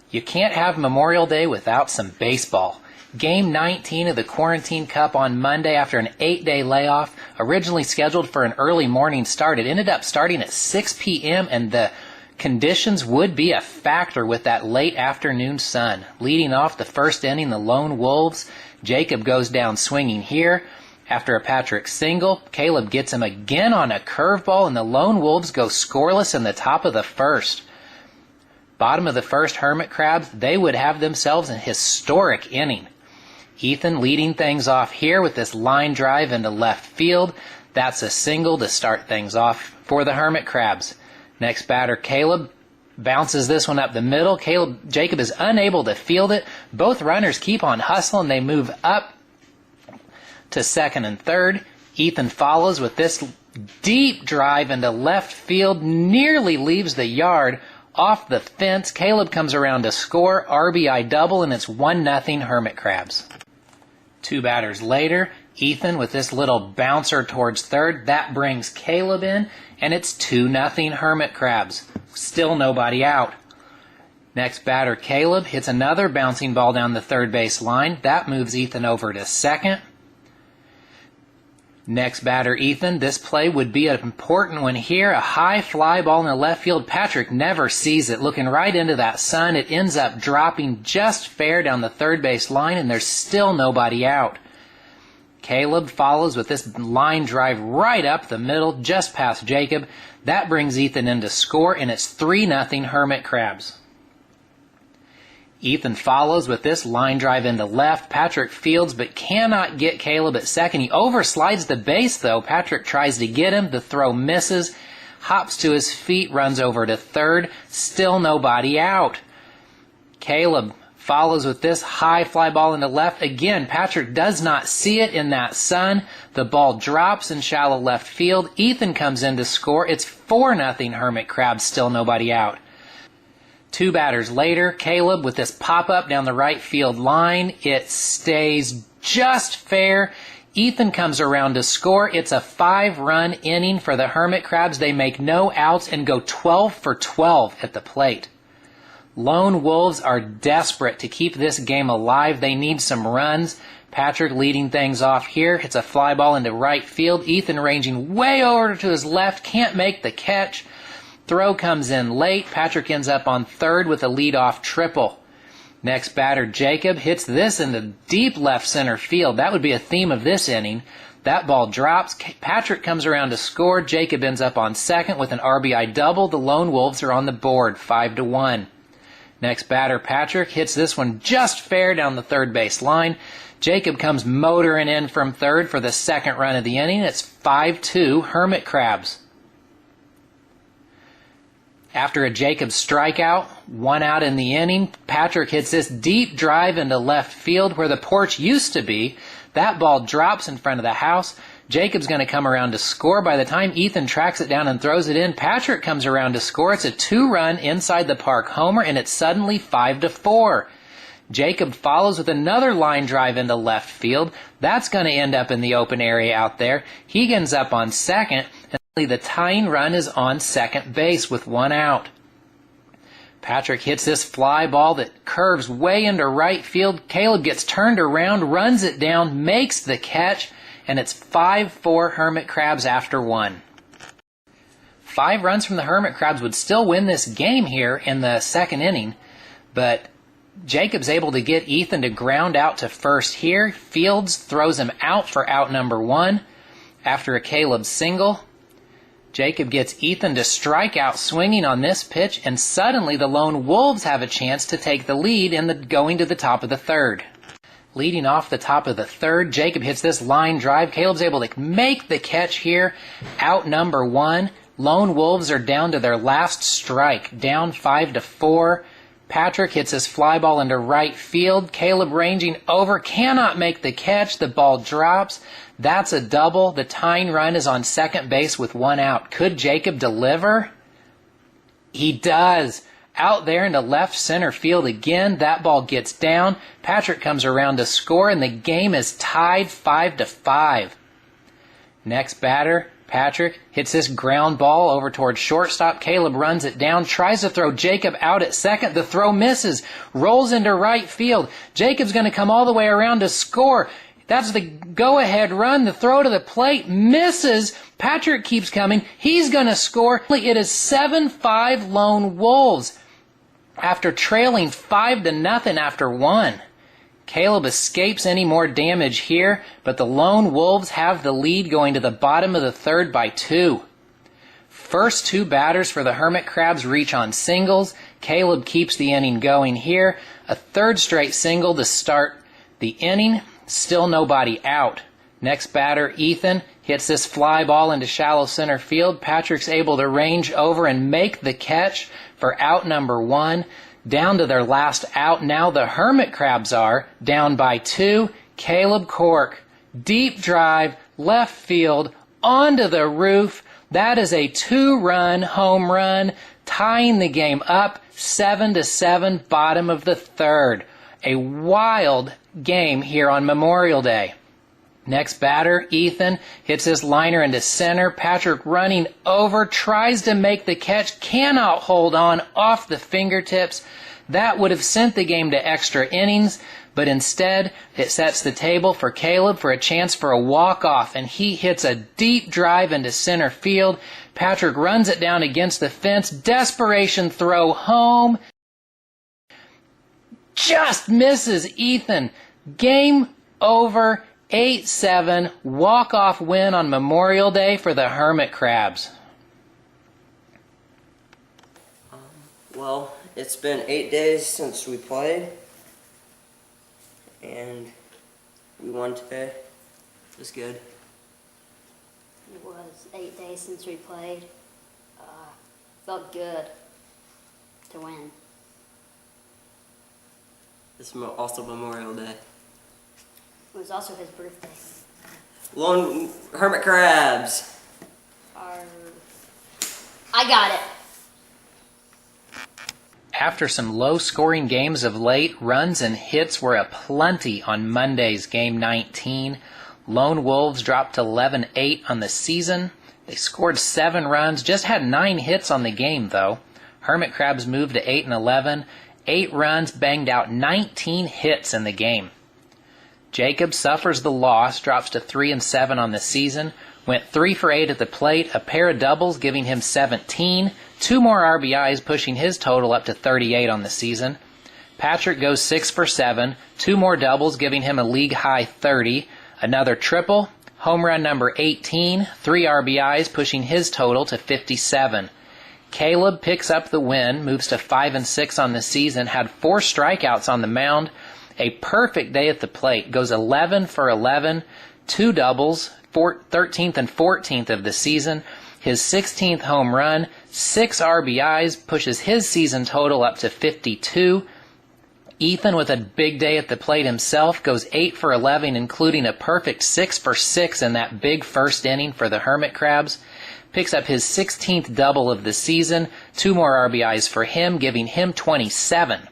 You can't have Memorial Day without some baseball. Game 19 of the Quarantine Cup on Monday after an 8-day layoff, originally scheduled for an early morning start. It ended up starting at 6 p.m. and the conditions would be a factor with that late afternoon sun. Leading off the first inning, the Lone Wolves. Jacob goes down swinging here. After a Patrick single, Caleb gets him again on a curveball, and the Lone Wolves go scoreless in the top of the first. Bottom of the first, Hermit Crabs, they would have themselves an historic inning. Ethan leading things off here with this line drive into left field. That's a single to start things off for the Hermit Crabs. Next batter, Caleb, bounces this one up the middle. Jacob is unable to field it. Both runners keep on hustling. They move up to second and third. Ethan follows with this deep drive into left field. Nearly leaves the yard off the fence. Caleb comes around to score. RBI double, and it's 1-0 Hermit Crabs. Two batters later, Ethan with this little bouncer towards third. That brings Caleb in, and it's 2-0 Hermit Crabs. Still nobody out. Next batter, Caleb, hits another bouncing ball down the third base line. That moves Ethan over to second. Next batter, Ethan. This play would be an important one here. A high fly ball in the left field. Patrick never sees it. Looking right into that sun. It ends up dropping just fair down the third base line, and there's still nobody out. Caleb follows with this line drive right up the middle, just past Jacob. That brings Ethan in to score, and it's 3-0 Hermit Crabs. Ethan follows with this line drive into left. Patrick fields but cannot get Caleb at second. He overslides the base though. Patrick tries to get him. The throw misses. Hops to his feet, runs over to third. Still nobody out. Caleb follows with this high fly ball into left. Again, Patrick does not see it in that sun. The ball drops in shallow left field. Ethan comes in to score. It's 4-0 Hermit Crabs. Still nobody out. Two batters later, Caleb with this pop-up down the right field line. It stays just fair. Ethan comes around to score. It's a 5-run inning for the Hermit Crabs. They make no outs and go 12 for 12 at the plate. Lone Wolves are desperate to keep this game alive. They need some runs. Patrick leading things off here. Hits a fly ball into right field. Ethan ranging way over to his left. Can't make the catch. Throw comes in late. Patrick ends up on third with a leadoff triple. Next batter, Jacob, hits this into deep left center field. That would be a theme of this inning. That ball drops. Patrick comes around to score. Jacob ends up on second with an RBI double. The Lone Wolves are on the board, 5-1. Next batter, Patrick, hits this one just fair down the third base line. Jacob comes motoring in from third for the second run of the inning. It's 5-2 Hermit Crabs. After a Jacob strikeout, 1 out in the inning, Patrick hits this deep drive into left field where the porch used to be. That ball drops in front of the house. Jacob's going to come around to score. By the time Ethan tracks it down and throws it in, Patrick comes around to score. It's a 2-run inside the park homer, and it's suddenly 5-4. Jacob follows with another line drive into left field. That's going to end up in the open area out there. He ends up on second. The tying run is on second base with 1 out. Patrick hits this fly ball that curves way into right field. Caleb gets turned around, runs it down, makes the catch, and it's 5-4 Hermit Crabs after 1. 5 runs from the Hermit Crabs would still win this game here in the second inning, but Jacob's able to get Ethan to ground out to first here. Fields throws him out for out number 1. After a Caleb single, Jacob gets Ethan to strike out swinging on this pitch, and suddenly the Lone Wolves have a chance to take the lead going to the top of the third. Leading off the top of the third, Jacob hits this line drive. Caleb's able to make the catch here. Out number 1. Lone Wolves are down to their last strike, down 5-4. Patrick hits his fly ball into right field. Caleb ranging over, cannot make the catch. The ball drops. That's a double. The tying run is on second base with 1 out. Could Jacob deliver? He does. Out there into left center field again. That ball gets down. Patrick comes around to score, and the game is tied 5-5. Next batter, Patrick hits this ground ball over towards shortstop. Caleb runs it down, tries to throw Jacob out at second. The throw misses, rolls into right field. Jacob's going to come all the way around to score. That's the go-ahead run. The throw to the plate misses. Patrick keeps coming. He's going to score. It is 7-5 Lone Wolves after trailing 5-0 after one. Caleb escapes any more damage here, but the Lone Wolves have the lead going to the bottom of the third by 2. First two batters for the Hermit Crabs reach on singles. Caleb keeps the inning going here. A third straight single to start the inning. Still nobody out. Next batter, Ethan, hits this fly ball into shallow center field. Patrick's able to range over and make the catch for out number 1. Down to their last out. Now the Hermit Crabs are down by 2. Caleb Cork, deep drive, left field, onto the roof. That is a 2-run home run, tying the game up 7-7, bottom of the third. A wild game here on Memorial Day. Next batter, Ethan, hits his liner into center. Patrick running over, tries to make the catch, cannot hold on, off the fingertips. That would have sent the game to extra innings, but instead it sets the table for Caleb for a chance for a walk-off, and he hits a deep drive into center field. Patrick runs it down against the fence. Desperation throw home. Just misses Ethan. Game over. 8-7, walk-off win on Memorial Day for the Hermit Crabs. Well, it's been 8 days since we played, and we won today. It was good. It was 8 days since we played. Felt good to win. It's also Memorial Day. It was also his birthday. Lone Hermit Crabs. I got it. After some low-scoring games of late, runs and hits were aplenty on Monday's Game 19. Lone Wolves dropped to 11-8 on the season. They scored 7 runs, just had 9 hits on the game, though. Hermit Crabs moved to 8-11. 8 runs, banged out 19 hits in the game. Jacob suffers the loss, drops to 3-7 on the season, went 3 for 8 at the plate, a pair of doubles giving him 17, 2 more RBIs pushing his total up to 38 on the season. Patrick goes 6 for 7, 2 more doubles giving him a league-high 30, another triple, home run number 18, 3 RBIs pushing his total to 57. Caleb picks up the win, moves to 5-6 on the season, had 4 strikeouts on the mound, a perfect day at the plate, goes 11 for 11, 2 doubles, 13th and 14th of the season, his 16th home run, 6 RBIs, pushes his season total up to 52. Ethan, with a big day at the plate himself, goes 8 for 11, including a perfect 6 for 6 in that big first inning for the Hermit Crabs. Picks up his 16th double of the season, 2 more RBIs for him, giving him 27.